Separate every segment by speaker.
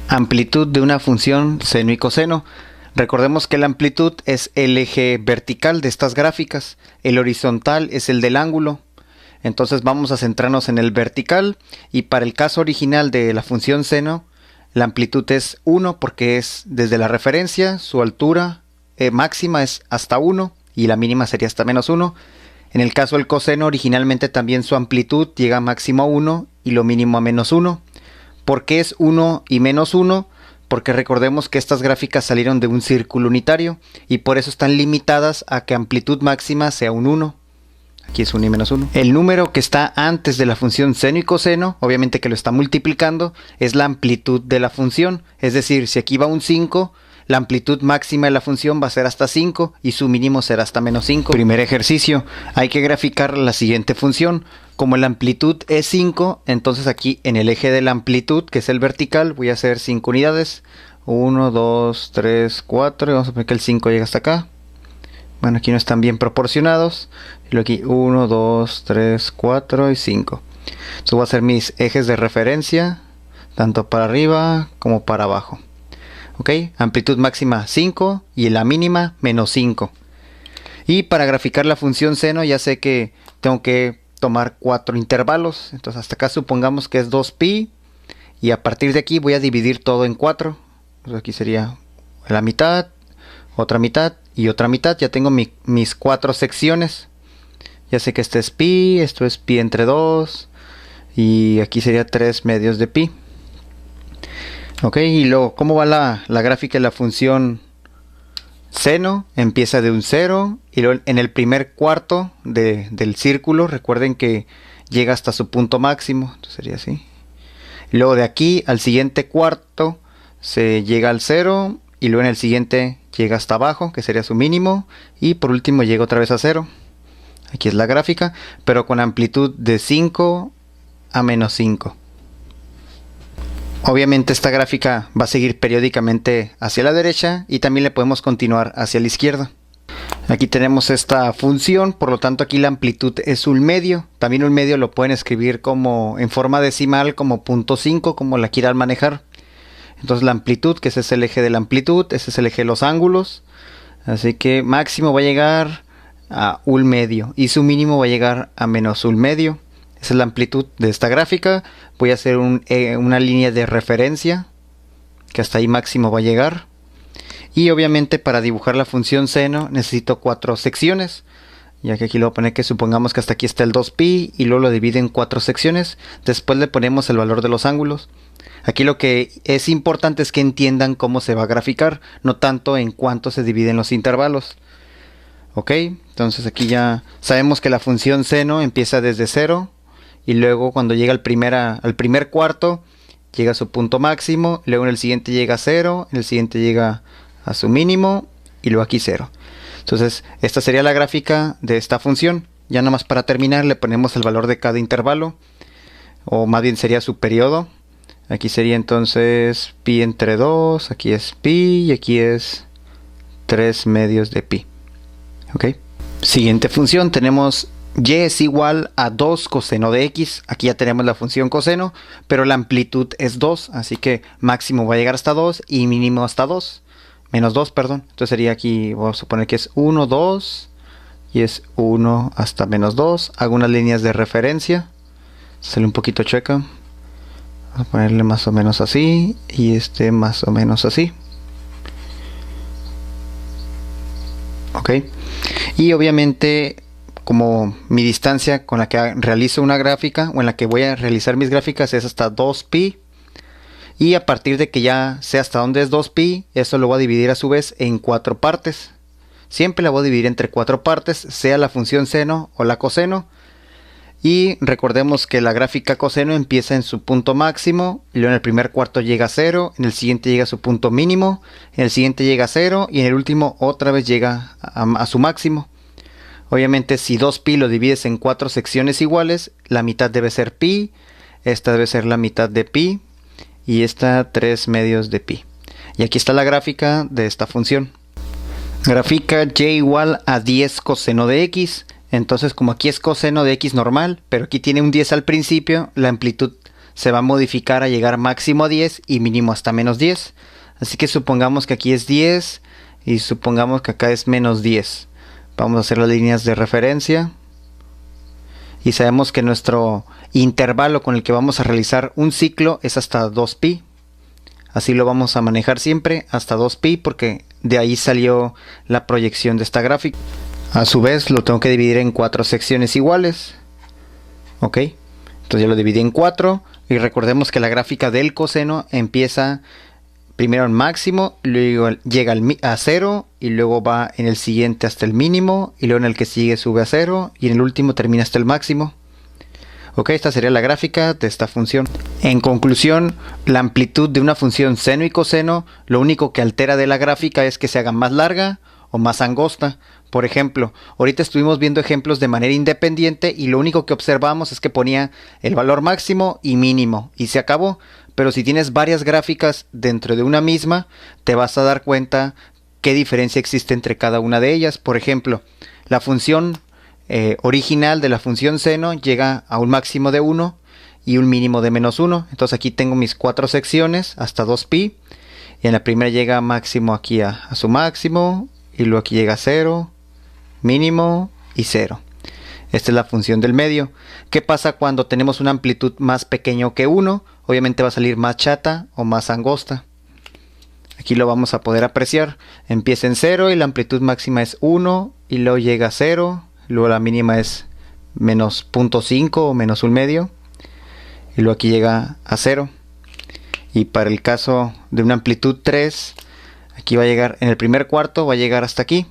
Speaker 1: Amplitud de una función seno y coseno. Recordemos que la amplitud es el eje vertical de estas gráficas, el horizontal es el del ángulo. Entonces vamos a centrarnos en el vertical, y para el caso original de la función seno, la amplitud es 1 porque es desde la referencia, su altura máxima es hasta 1 y la mínima sería hasta menos 1. En el caso del coseno, originalmente también su amplitud llega máximo a 1 y lo mínimo a menos 1. ¿Por qué es 1 y menos 1? Porque recordemos que estas gráficas salieron de un círculo unitario y por eso están limitadas a que amplitud máxima sea un 1. Aquí es 1 y menos 1. El número que está antes de la función seno y coseno, obviamente que lo está multiplicando, es la amplitud de la función. Es decir, si aquí va un 5, la amplitud máxima de la función va a ser hasta 5 y su mínimo será hasta menos 5. Primer ejercicio, hay que graficar la siguiente función. Como la amplitud es 5, entonces aquí en el eje de la amplitud, que es el vertical, voy a hacer 5 unidades. 1, 2, 3, 4, y vamos a poner que el 5 llega hasta acá. Bueno, aquí no están bien proporcionados. Y luego aquí 1, 2, 3, 4 y 5. Entonces voy a hacer mis ejes de referencia, tanto para arriba como para abajo. Ok, amplitud máxima 5 y la mínima menos 5. Y para graficar la función seno ya sé que tengo que tomar 4 intervalos. Entonces hasta acá supongamos que es 2pi. Y a partir de aquí voy a dividir todo en 4. Entonces aquí sería la mitad, otra mitad y otra mitad. Ya tengo mis 4 secciones. Ya sé que este es pi, esto es pi entre 2. Y aquí sería 3 medios de pi. Ok, y luego, ¿cómo va la gráfica de la función seno? Empieza de un 0 y luego en el primer cuarto del círculo, recuerden que llega hasta su punto máximo. Entonces sería así. Y luego de aquí al siguiente cuarto se llega al 0 y luego en el siguiente llega hasta abajo, que sería su mínimo. Y por último llega otra vez a 0. Aquí es la gráfica, pero con amplitud de 5 a menos 5. Obviamente esta gráfica va a seguir periódicamente hacia la derecha y también le podemos continuar hacia la izquierda. Aquí tenemos esta función, por lo tanto aquí la amplitud es un medio. También un medio lo pueden escribir como en forma decimal, como 0.5, como la quieran manejar. Entonces la amplitud, que ese es el eje de la amplitud, ese es el eje de los ángulos. Así que máximo va a llegar a un medio y su mínimo va a llegar a menos un medio. Esa es la amplitud de esta gráfica. Voy a hacer una línea de referencia que hasta ahí máximo va a llegar. Y obviamente para dibujar la función seno necesito 4 secciones. Ya que aquí le voy a poner que supongamos que hasta aquí está el 2pi y luego lo divide en 4 secciones. Después le ponemos el valor de los ángulos. Aquí lo que es importante es que entiendan cómo se va a graficar, no tanto en cuánto se dividen los intervalos. Ok, entonces aquí ya sabemos que la función seno empieza desde 0. Y luego cuando llega al primer cuarto, llega a su punto máximo. Luego en el siguiente llega a 0. En el siguiente llega a su mínimo. Y luego aquí 0. Entonces esta sería la gráfica de esta función. Ya nada más para terminar le ponemos el valor de cada intervalo. O más bien sería su periodo. Aquí sería entonces pi entre 2. Aquí es pi y aquí es 3 medios de pi. Ok. Siguiente función tenemos y es igual a 2 coseno de x. Aquí ya tenemos la función coseno, pero la amplitud es 2, así que máximo va a llegar hasta 2 y mínimo hasta 2. Menos 2, perdón. Entonces sería aquí, vamos a suponer que es 1, 2 y es 1 hasta menos 2. Hago unas líneas de referencia. Sale un poquito chueca. Vamos a ponerle más o menos así y este más o menos así. Ok. Y obviamente como mi distancia con la que realizo una gráfica o en la que voy a realizar mis gráficas es hasta 2pi. Y a partir de que ya sé hasta dónde es 2pi, eso lo voy a dividir a su vez en 4 partes. Siempre la voy a dividir entre 4 partes, sea la función seno o la coseno. Y recordemos que la gráfica coseno empieza en su punto máximo, y luego en el primer cuarto llega a 0, en el siguiente llega a su punto mínimo, en el siguiente llega a 0 y en el último otra vez llega a su máximo. Obviamente si 2pi lo divides en 4 secciones iguales, la mitad debe ser pi, esta debe ser la mitad de pi y esta 3 medios de pi. Y aquí está la gráfica de esta función. Grafica y igual a 10 coseno de x. Entonces, como aquí es coseno de x normal, pero aquí tiene un 10 al principio, la amplitud se va a modificar a llegar máximo a 10 y mínimo hasta menos 10. Así que supongamos que aquí es 10 y supongamos que acá es menos 10. Vamos a hacer las líneas de referencia. Y sabemos que nuestro intervalo con el que vamos a realizar un ciclo es hasta 2pi. Así lo vamos a manejar siempre, hasta 2pi, porque de ahí salió la proyección de esta gráfica. A su vez lo tengo que dividir en 4 secciones iguales. Ok, entonces ya lo dividí en 4 y recordemos que la gráfica del coseno empieza primero en máximo, luego llega a 0 y luego va en el siguiente hasta el mínimo y luego en el que sigue sube a 0 y en el último termina hasta el máximo. Ok, esta sería la gráfica de esta función. En conclusión, la amplitud de una función seno y coseno, lo único que altera de la gráfica es que se haga más larga o más angosta. Por ejemplo, ahorita estuvimos viendo ejemplos de manera independiente y lo único que observamos es que ponía el valor máximo y mínimo y se acabó. Pero si tienes varias gráficas dentro de una misma, te vas a dar cuenta qué diferencia existe entre cada una de ellas. Por ejemplo, la función original de la función seno llega a un máximo de 1 y un mínimo de menos 1. Entonces aquí tengo mis 4 secciones hasta 2pi. Y en la primera llega máximo aquí a su máximo. Y luego aquí llega a 0, mínimo y 0. Esta es la función del medio. ¿Qué pasa cuando tenemos una amplitud más pequeña que 1? Obviamente va a salir más chata o más angosta. Aquí lo vamos a poder apreciar. Empieza en 0 y la amplitud máxima es 1 y luego llega a 0. Luego la mínima es menos 0.5 o menos 1 medio. Y luego aquí llega a 0. Y para el caso de una amplitud 3, aquí va a llegar, en el primer cuarto va a llegar hasta aquí.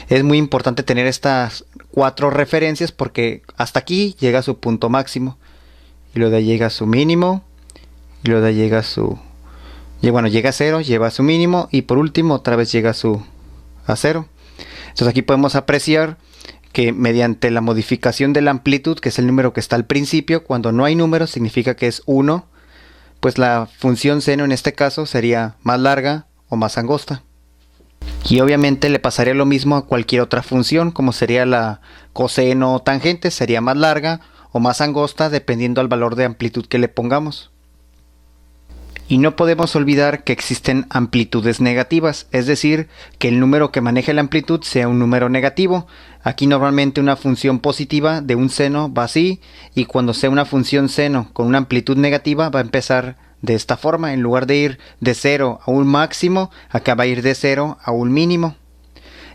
Speaker 1: Es muy importante tener estas 4 referencias porque hasta aquí llega a su punto máximo. Y luego de ahí llega a su mínimo. Y luego de ahí llega a su... Bueno, llega a 0, lleva a su mínimo. Y por último otra vez llega a 0. Entonces aquí podemos apreciar que mediante la modificación de la amplitud, que es el número que está al principio, cuando no hay números significa que es 1, pues la función seno en este caso sería más larga o más angosta. Y obviamente le pasaría lo mismo a cualquier otra función, como sería la coseno o tangente, sería más larga o más angosta dependiendo al valor de amplitud que le pongamos. Y no podemos olvidar que existen amplitudes negativas, es decir, que el número que maneje la amplitud sea un número negativo. Aquí normalmente una función positiva de un seno va así, y cuando sea una función seno con una amplitud negativa va a empezar de esta forma. En lugar de ir de 0 a un máximo, acá va a ir de 0 a un mínimo.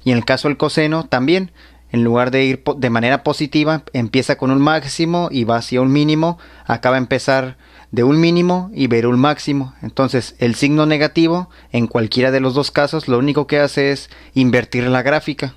Speaker 1: Y en el caso del coseno también, en lugar de ir de manera positiva, empieza con un máximo y va hacia un mínimo, acá va a empezar de un mínimo y ver un máximo. Entonces el signo negativo en cualquiera de los dos casos lo único que hace es invertir la gráfica.